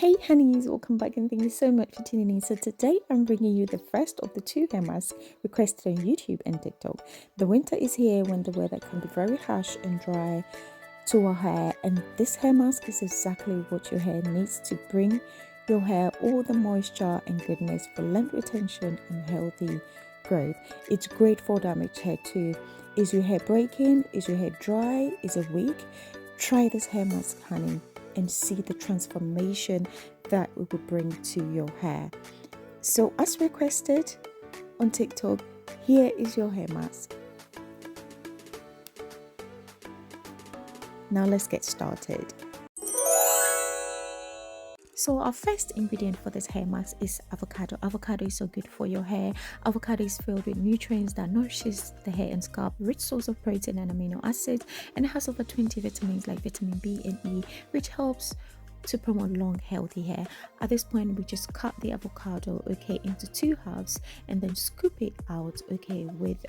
Hey honeys, welcome back and thank you so much for tuning in. So today I'm bringing you the first of the two hair masks requested on YouTube and TikTok. The winter is here when the weather can be very harsh and dry to our hair, and this hair mask is exactly what your hair needs to bring your hair all the moisture and goodness for length retention and healthy growth. It's great for damaged hair too. Is your hair breaking? Is your hair dry? Is it weak? Try this hair mask, honey, and see the transformation that it will bring to your hair. So, as requested on TikTok, here is your hair mask. Now, let's get started. So our first ingredient for this hair mask is avocado. Avocado is so good for your hair. Avocado is filled with nutrients that nourishes the hair and scalp, rich source of protein and amino acids, and it has over 20 vitamins like vitamin B and E, which helps to promote long healthy hair. At this point, we just cut the avocado into two halves and then scoop it out with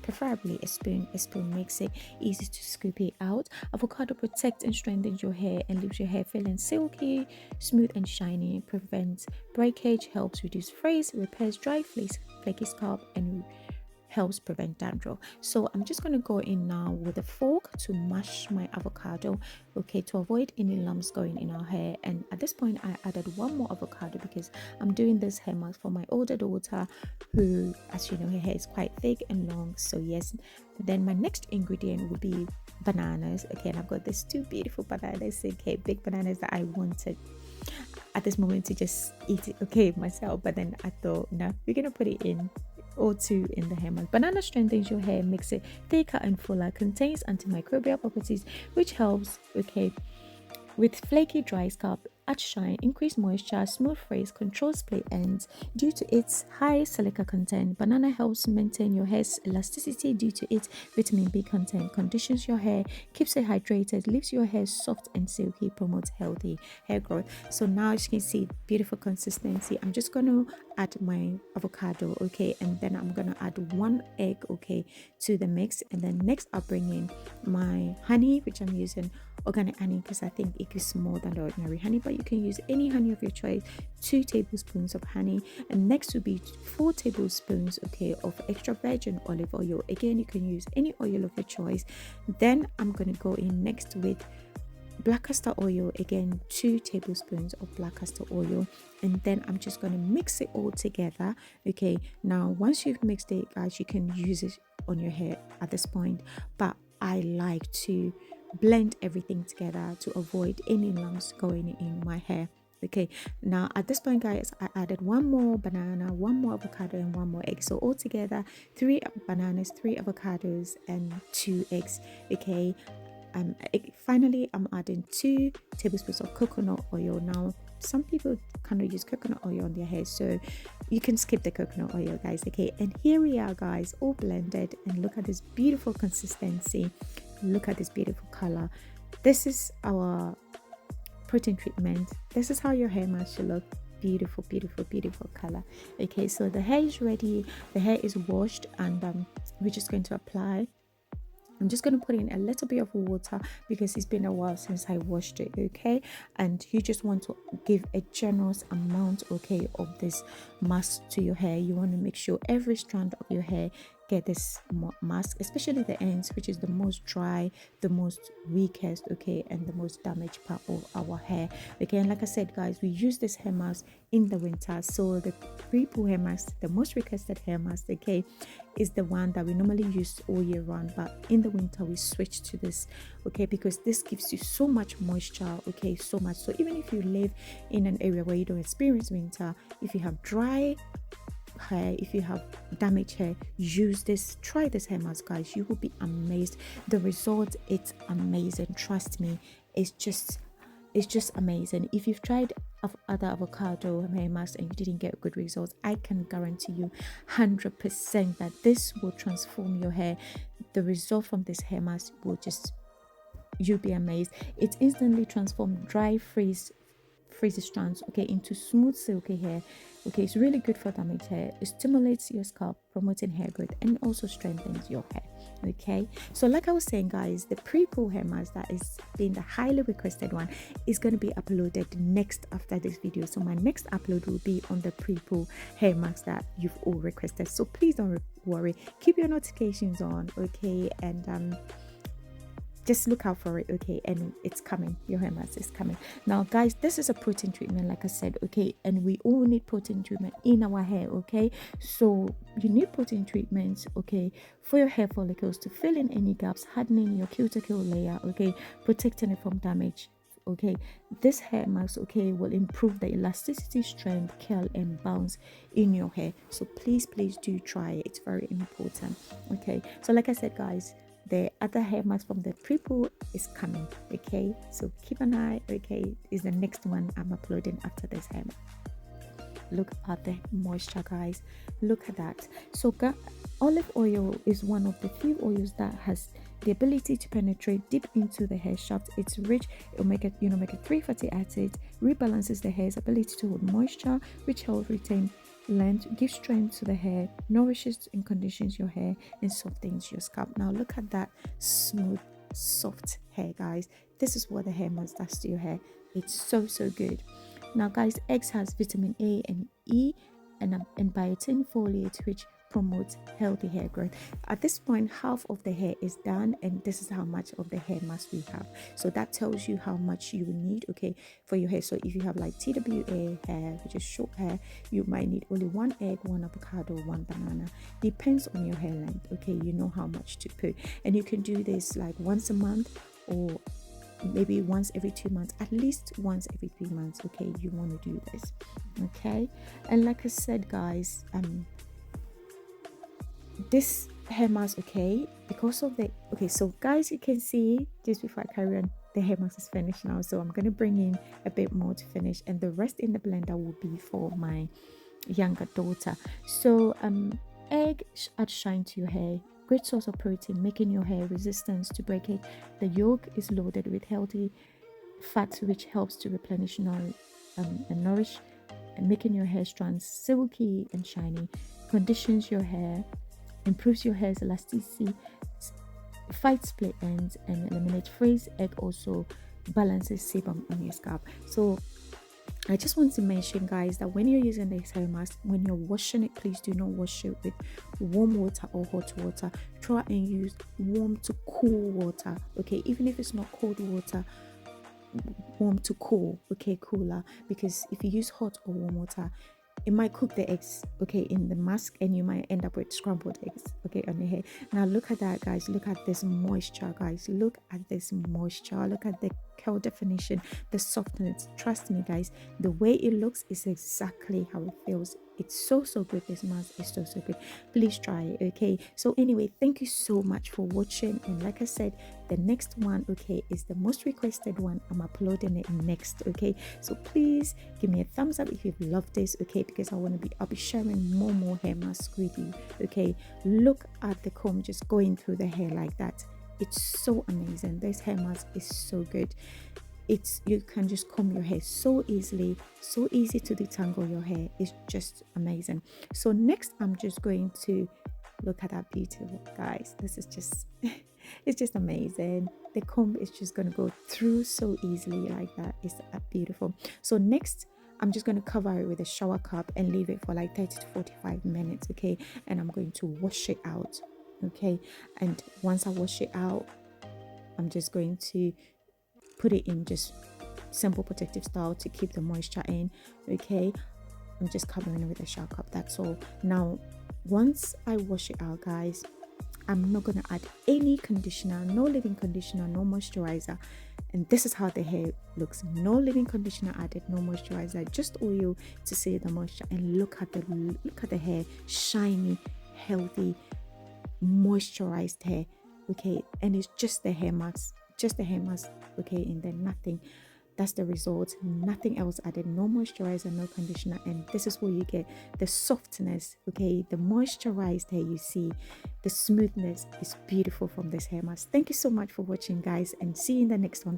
preferably a spoon. A spoon makes it easy to scoop it out. Avocado protects and strengthens your hair and leaves your hair feeling silky, smooth and shiny. Prevents breakage, helps reduce frizz, repairs dry flaky scalp, and helps prevent dandruff. So I'm just going to go in now with a fork to mash my avocado to avoid any lumps going in our hair. And at this point I added one more avocado because I'm doing this hair mask for my older daughter who, as you know, her hair is quite thick and long. So yes, then my next ingredient will be bananas. And I've got these two beautiful bananas, big bananas that I wanted at this moment to just eat it myself, but then I thought, no, we're gonna put it in or two in the hair mask. Banana strengthens your hair, makes it thicker and fuller, contains antimicrobial properties which helps with flaky dry scalp, add shine, increase moisture, smooth frizz, control split ends. Due to its high silica content, banana helps maintain your hair's elasticity due to its vitamin B content, conditions your hair, keeps it hydrated, leaves your hair soft and silky, promotes healthy hair growth. So now as you can see, beautiful consistency. I'm just going to add my avocado, and then I'm going to add one egg, to the mix. And then next I'll bring in my honey, which I'm using organic honey because I think it gives more than the ordinary honey, but you can use any honey of your choice. 2 tablespoons of honey, and next will be 4 tablespoons of extra virgin olive oil. Again, you can use any oil of your choice. Then I'm going to go in next with black castor oil, again 2 tablespoons of black castor oil, and then I'm just going to mix it all together. Now once you've mixed it, guys, you can use it on your hair at this point, but I like to blend everything together to avoid any lumps going in my hair. Now at this point, guys, I added one more banana, one more avocado, and one more egg. So altogether 3 bananas, 3 avocados, and 2 eggs. Finally I'm adding 2 tablespoons of coconut oil. Now some people kind of use coconut oil on their hair, so you can skip the coconut oil, guys. And here we are, guys, all blended, and look at this beautiful consistency, look at this beautiful color. This is our protein treatment. This is how your hair mask should look. Beautiful, beautiful, beautiful color. So the hair is ready, the hair is washed, and we're just going to apply. I'm just going to put in a little bit of water because it's been a while since I washed it. And you just want to give a generous amount of this mask to your hair. You want to make sure every strand of your hair get this mask, especially the ends, which is the most dry, the most weakest, and the most damaged part of our hair. And like I said, guys, we use this hair mask in the winter. So the pre-poo hair mask, the most requested hair mask, is the one that we normally use all year round, but in the winter we switch to this, because this gives you so much moisture, so much. So even if you live in an area where you don't experience winter, if you have dry hair, if you have damaged hair, try this hair mask, guys. You will be amazed. The result, it's amazing, trust me. It's just amazing. If you've tried other avocado hair masks and you didn't get good results, I can guarantee you 100% that this will transform your hair. The result from this hair mask will just, you'll be amazed. It instantly transforms dry frizzy strands, okay, into smooth silky hair. Okay, it's really good for damaged hair. It stimulates your scalp, promoting hair growth, and also strengthens your hair. Okay, so like I was saying, guys, the pre-poo hair mask that is being the highly requested one is going to be uploaded next after this video. So my next upload will be on the pre-poo hair mask that you've all requested. So please don't worry, keep your notifications on, okay, and just look out for it, okay, and it's coming. Your hair mask is coming. Now guys, this is a protein treatment, like I said, okay, and we all need protein treatment in our hair, okay. So you need protein treatments, okay, for your hair follicles to fill in any gaps, hardening your cuticle layer, okay, protecting it from damage. Okay, this hair mask, okay, will improve the elasticity, strength, curl, and bounce in your hair. So please do try it. It's very important. Okay, so like I said, guys, the other hair mask from the pre-poo is coming, okay, so keep an eye, okay, is the next one I'm uploading after this hair mask. Look at the moisture, guys, look at that. So olive oil is one of the few oils that has the ability to penetrate deep into the hair shaft. It's rich, it'll make it, make it 3 fatty acids, rebalances the hair's ability to hold moisture, which helps retain length, gives strength to the hair, nourishes and conditions your hair, and softens your scalp. Now look at that smooth, soft hair, guys. This is what the hair mask does to your hair. It's so good. Now guys, eggs has vitamin A and E and biotin foliate, which promotes healthy hair growth. At this point, half of the hair is done, and this is how much of the hair mask we have. So that tells you how much you will need, okay, for your hair. So if you have like TWA hair, which is short hair, you might need only 1 egg, 1 avocado, 1 banana. Depends on your hair length, okay, you know how much to put. And you can do this like once a month, or maybe once every 2 months, at least once every 3 months, okay, you want to do this, okay. And like I said, guys, this hair mask, okay, because of the, okay, so guys, you can see, just before I carry on, the hair mask is finished now, so I'm going to bring in a bit more to finish, and the rest in the blender will be for my younger daughter. So egg adds shine to your hair, great source of protein, making your hair resistant to breakage. The yolk is loaded with healthy fats, which helps to replenish and nourish, and making your hair strands silky and shiny, conditions your hair, improves your hair's elasticity, fights split ends, and eliminates frizz. Egg also balances sebum in your scalp. So I just want to mention, guys, that when you're using this hair mask, when you're washing it, please do not wash it with warm water or hot water. Try and use warm to cool water, okay, even if it's not cold water, warm to cool, okay, cooler, because if you use hot or warm water, it might cook the eggs, okay, in the mask, and you might end up with scrambled eggs, okay, on your hair. Now look at that, guys, look at this moisture, guys, look at this moisture, look at the curl definition, the softness. Trust me, guys, the way it looks is exactly how it feels. It's so good. This mask is so good. Please try it, okay. So anyway, thank you so much for watching, and like I said, the next one, okay, is the most requested one. I'm uploading it next, okay. So please give me a thumbs up if you've loved this, okay, because I'll be sharing more hair masks with you, okay. Look at the comb just going through the hair like that. It's so amazing. This hair mask is so good. You can just comb your hair so easily, so easy to detangle your hair. It's just amazing. So next, I'm just going to look at that beautiful, guys. This is just it's just amazing. The comb is just going to go through so easily like that. It's beautiful. So next, I'm just going to cover it with a shower cap and leave it for like 30 to 45 minutes, okay, and I'm going to wash it out, okay. And once I wash it out, I'm just going to put it in just simple protective style to keep the moisture in, okay. I'm just covering it with a shower cap, that's all. Now once I wash it out, guys, I'm not going to add any conditioner, no leave-in conditioner, no moisturizer, and this is how the hair looks. No leave-in conditioner added, no moisturizer, just oil to see the moisture. And look at the hair, shiny, healthy, moisturized hair, okay. And it's just the hair mask, okay, and then nothing. That's the result, nothing else added, no moisturizer, no conditioner, and this is what you get. The softness, okay, the moisturized hair, you see the smoothness is beautiful from this hair mask. Thank you so much for watching, guys, and see you in the next one.